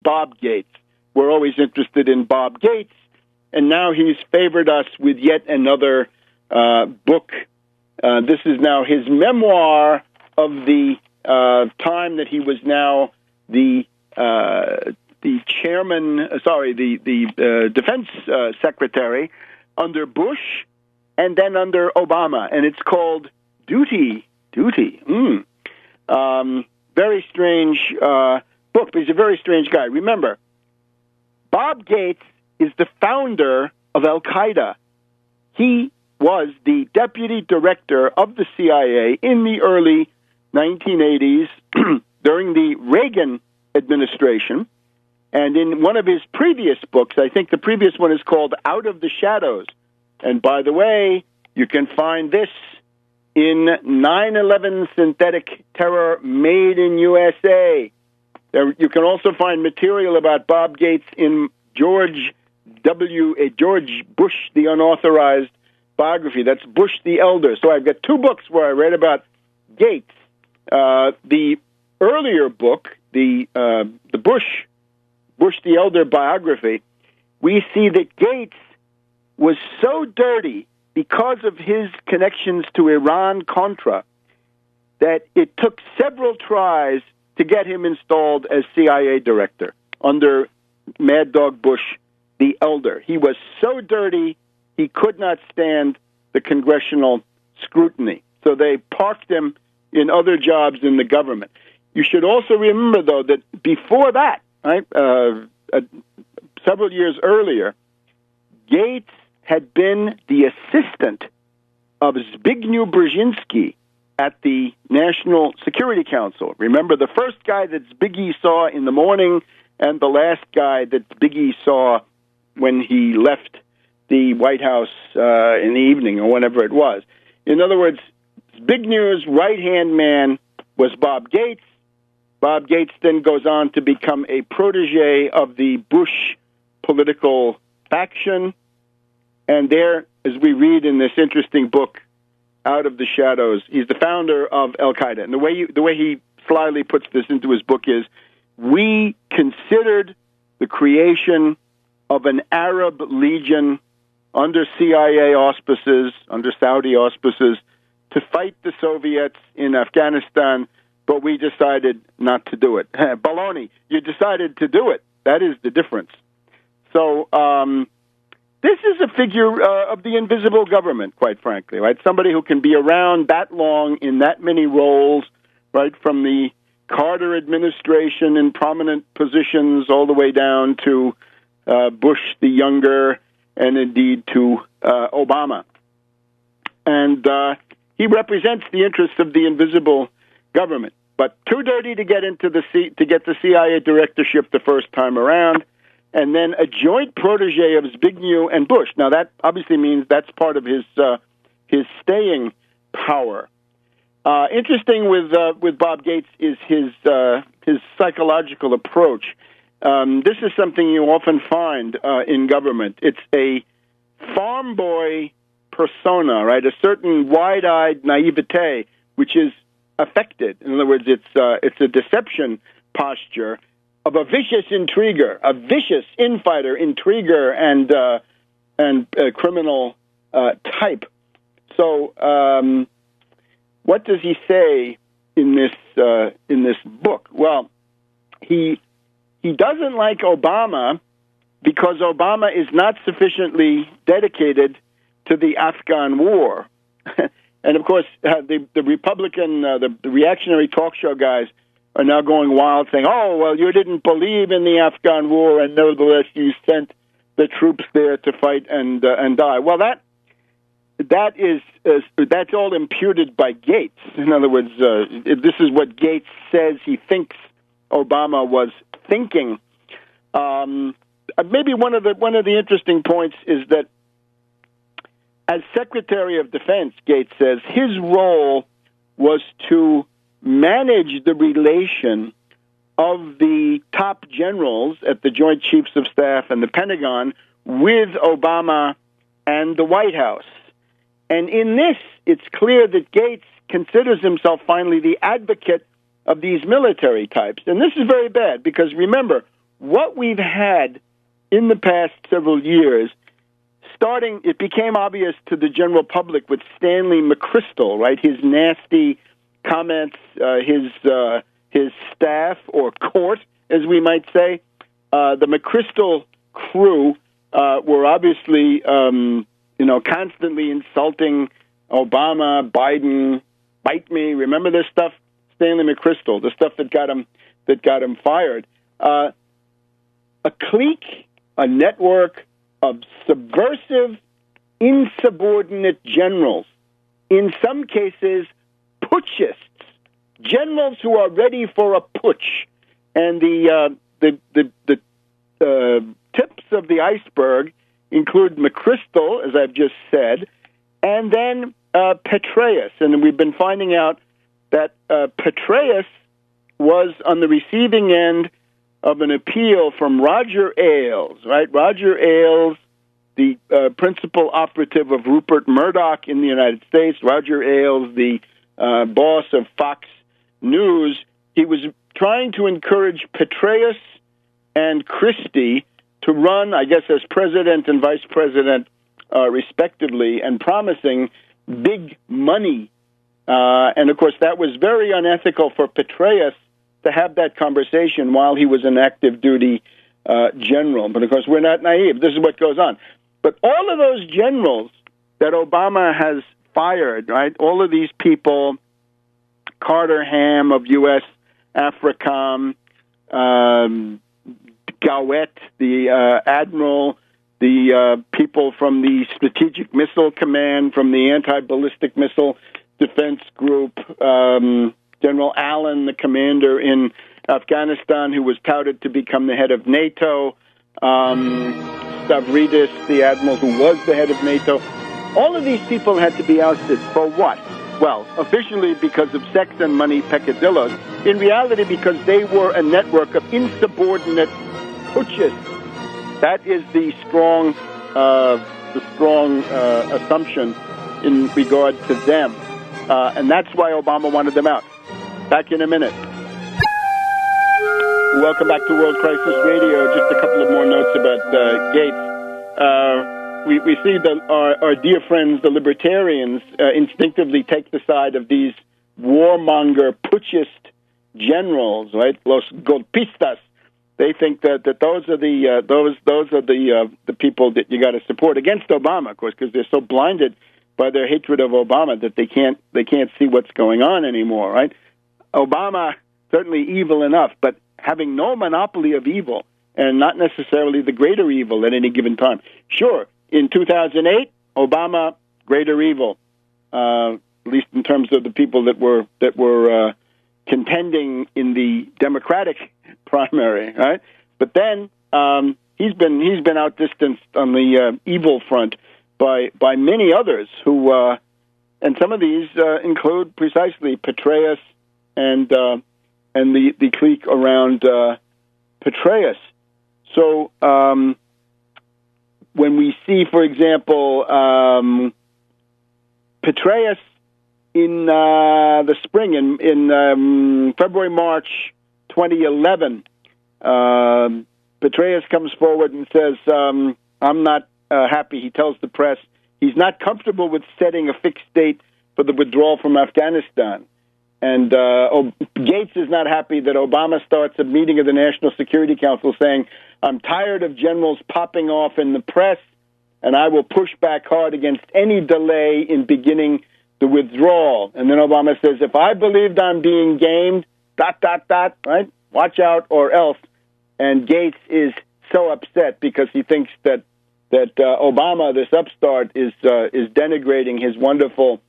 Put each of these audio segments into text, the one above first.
Bob Gates. We're always interested in Bob Gates, and now he's favored us with yet another book. This is now his memoir of the time that he was now the chairman, the defense secretary under Bush and then under Obama, and it's called Duty. Very strange book, but he's a very strange guy. Remember, Bob Gates is the founder of al-Qaeda. He was the deputy director of the CIA in the early 1980s during the Reagan administration. And in one of his previous books, I think the previous one is called Out of the Shadows. And by the way, you can find this in 9/11 Synthetic Terror Made in USA. You can also find material about Bob Gates in George Bush, the Unauthorized Biography. That's Bush the Elder. So I've got two books where I read about Gates. The earlier book, the Bush the Elder biography, we see that Gates was so dirty because of his connections to Iran-Contra that it took several tries to get him installed as CIA director under Mad Dog Bush the Elder. He was so dirty, he could not stand the congressional scrutiny. So they parked him in other jobs in the government. You should also remember, though, that before that, right, several years earlier, Gates had been the assistant of Zbigniew Brzezinski at the National Security Council. Remember, the first guy that Zbigniew saw in the morning and the last guy that Zbigniew saw when he left the White House in the evening or whenever it was. In other words, Zbignew's right-hand man was Bob Gates. Bob Gates then goes on to become a protege of the Bush political faction. And there, as we read in this interesting book, Out of the Shadows, he's the founder of al-Qaeda. And the way he slyly puts this into his book is, we considered the creation of an Arab Legion under CIA auspices, under Saudi auspices, to fight the Soviets in Afghanistan, but we decided not to do it. Baloney, you decided to do it. That is the difference. So this is a figure of the invisible government, quite frankly, right? Somebody who can be around that long in that many roles, right, from the Carter administration in prominent positions all the way down to Bush the Younger and indeed to Obama. And he represents the interests of the invisible government, but too dirty to get into to get the CIA directorship the first time around, and then a joint protege of Zbigniew and Bush. Now that obviously means that's part of his staying power. Interesting with Bob Gates is his psychological approach. This is something you often find in government. It's a farm boy persona, right? A certain wide-eyed naivete, which is affected. In other words, it's a deception posture of a vicious intriguer, a vicious infighter, intriguer, and criminal type. So, what does he say in this book? Well, he doesn't like Obama because Obama is not sufficiently dedicated to the Afghan war. And of course, the Republican, the reactionary talk show guys are now going wild, saying, "Oh, well, you didn't believe in the Afghan war, and nevertheless you sent the troops there to fight and die." Well, that's all imputed by Gates. In other words, this is what Gates says he thinks Obama was thinking. Maybe one of the interesting points is that as Secretary of Defense, Gates says his role was to manage the relation of the top generals at the Joint Chiefs of Staff and the Pentagon with Obama and the White House. And in this, it's clear that Gates considers himself finally the advocate of these military types. And this is very bad because, remember, what we've had in the past several years, it became obvious to the general public with Stanley McChrystal, right? His nasty comments, his staff or court, as we might say. The McChrystal crew were obviously, constantly insulting Obama, Biden, bite me. Remember this stuff? Stanley McChrystal, the stuff that got him fired. A clique, a network of subversive, insubordinate generals, in some cases putschists, generals who are ready for a putsch. And the tips of the iceberg include McChrystal, as I've just said, and then Petraeus. And we've been finding out that Petraeus was on the receiving end of an appeal from Roger Ailes, right? Roger Ailes, the principal operative of Rupert Murdoch in the United States. Roger Ailes, the boss of Fox News. He was trying to encourage Petraeus and Christie to run, I guess, as president and vice president, respectively, and promising big money. And, of course, that was very unethical for Petraeus to have that conversation while he was an active duty general. But, of course, we're not naive. This is what goes on. But all of those generals that Obama has fired, right, all of these people, Carter Ham of U.S. AFRICOM, Gowett, the admiral, the people from the Strategic Missile Command, from the Anti-Ballistic Missile Defense Group, General Allen, the commander in Afghanistan, who was touted to become the head of NATO, Stavridis, the admiral who was the head of NATO. All of these people had to be ousted for what? Well, officially because of sex and money peccadillos. In reality, because they were a network of insubordinate putschists. That is the strong assumption in regard to them. And that's why Obama wanted them out. Back in a minute. Welcome back to World Crisis Radio. Just a couple of more notes about Gates. We see that our dear friends, the libertarians, instinctively take the side of these warmonger putschist generals, right? Los golpistas. They think that those are the people that you got to support against Obama, of course, because they're so blinded by their hatred of Obama that they can't see what's going on anymore, right? Obama, certainly evil enough, but having no monopoly of evil and not necessarily the greater evil at any given time. Sure, in 2008, Obama, greater evil, at least in terms of the people that were contending in the Democratic primary, right? But then he's been outdistanced on the evil front by many others who, and some of these include precisely Petraeus and the clique around Petraeus. So when we see, for example, Petraeus in the spring, in February, March 2011, Petraeus comes forward and says, I'm not happy. He tells the press he's not comfortable with setting a fixed date for the withdrawal from Afghanistan. And Gates is not happy that Obama starts a meeting of the National Security Council saying, I'm tired of generals popping off in the press, and I will push back hard against any delay in beginning the withdrawal. And then Obama says, if I believed I'm being gamed, ... right? Watch out or else. And Gates is so upset because he thinks that Obama, this upstart, is denigrating his wonderful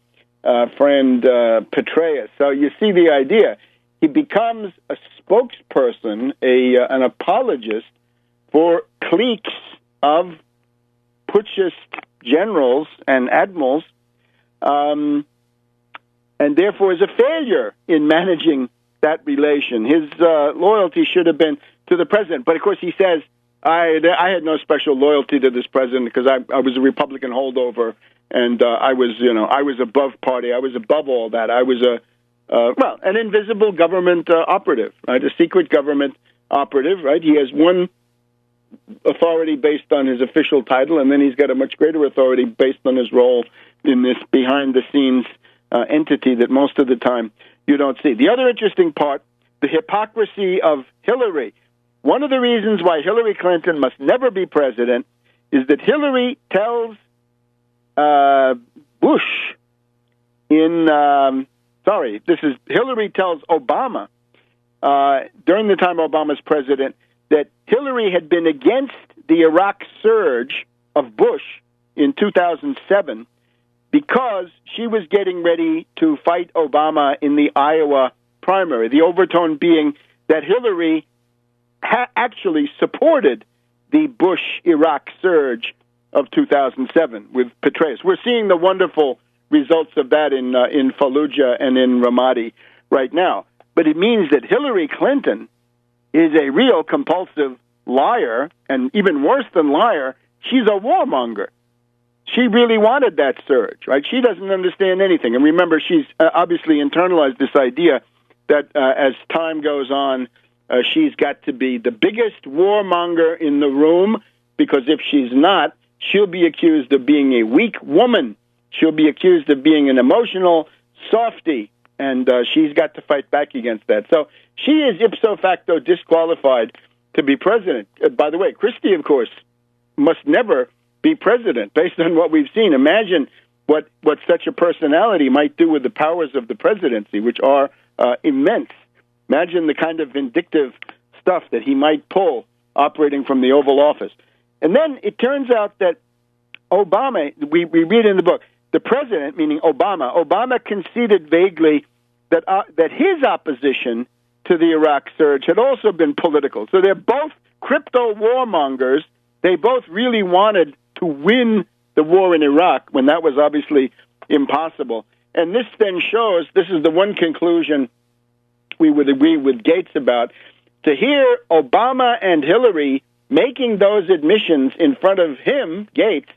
friend Petraeus. So you see the idea. He becomes a spokesperson, an apologist for cliques of putschist generals and admirals, and therefore is a failure in managing that relation. His loyalty should have been to the president. But, of course, he says, I had no special loyalty to this president because I was a Republican holdover, and I was above party. I was above all that. I was an invisible government operative, right? A secret government operative, right? He has one authority based on his official title, and then he's got a much greater authority based on his role in this behind-the-scenes entity that most of the time you don't see. The other interesting part, the hypocrisy of Hillary. One of the reasons why Hillary Clinton must never be president is that Hillary tells Hillary tells Obama during the time Obama's president that Hillary had been against the Iraq surge of Bush in 2007 because she was getting ready to fight Obama in the Iowa primary, the overtone being that Hillary actually supported the Bush-Iraq surge of 2007 with Petraeus. We're seeing the wonderful results of that in Fallujah and in Ramadi right now. But it means that Hillary Clinton is a real compulsive liar, and even worse than liar, she's a warmonger. She really wanted that surge, right? She doesn't understand anything. And remember, she's obviously internalized this idea that as time goes on, she's got to be the biggest warmonger in the room, because if she's not, she'll be accused of being a weak woman. She'll be accused of being an emotional softy, and she's got to fight back against that. So she is ipso facto disqualified to be president. By the way, Christie, of course, must never be president based on what we've seen. Imagine what such a personality might do with the powers of the presidency, which are immense. Imagine the kind of vindictive stuff that he might pull operating from the Oval Office. And then it turns out that Obama, we read in the book, the president, meaning Obama conceded vaguely that his opposition to the Iraq surge had also been political. So they're both crypto warmongers. They both really wanted to win the war in Iraq when that was obviously impossible. And this then shows, this is the one conclusion we would agree with Gates about, to hear Obama and Hillary making those admissions in front of him, Gates,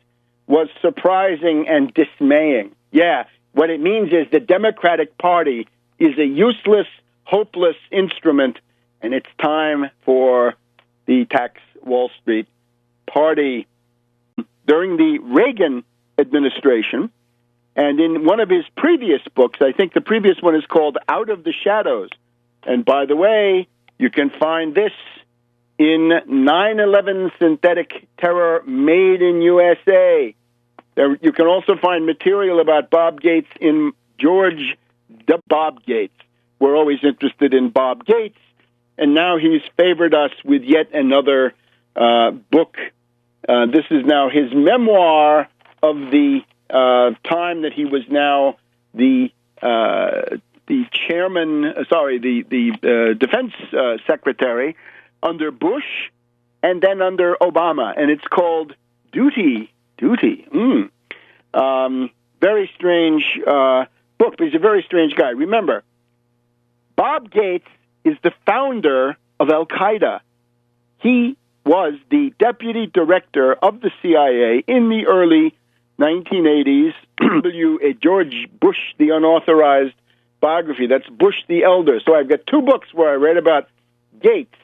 was surprising and dismaying. Yeah, what it means is the Democratic Party is a useless, hopeless instrument, and it's time for the tax Wall Street Party. During the Reagan administration, and in one of his previous books, I think the previous one is called Out of the Shadows. And by the way, you can find this in 9/11 Synthetic Terror Made in USA. You can also find material about Bob Gates in George the Bob Gates. We're always interested in Bob Gates, and now he's favored us with yet another book. This is now his memoir of the time that he was now the defense secretary under Bush and then under Obama, and it's called Duty. Very strange book, but he's a very strange guy. Remember, Bob Gates is the founder of al-Qaeda. He was the deputy director of the CIA in the early 1980s. George Bush, the unauthorized biography. That's Bush the Elder. So I've got two books where I read about Gates.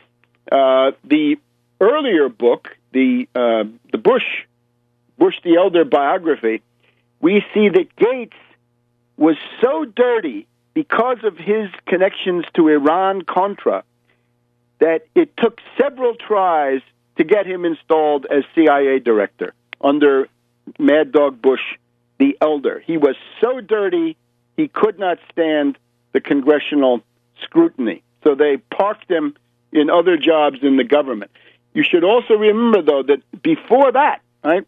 The earlier book, the Bush the Elder biography, we see that Gates was so dirty because of his connections to Iran-Contra that it took several tries to get him installed as CIA director under Mad Dog Bush the Elder. He was so dirty, he could not stand the congressional scrutiny. So they parked him in other jobs in the government. You should also remember, though, that before that, right,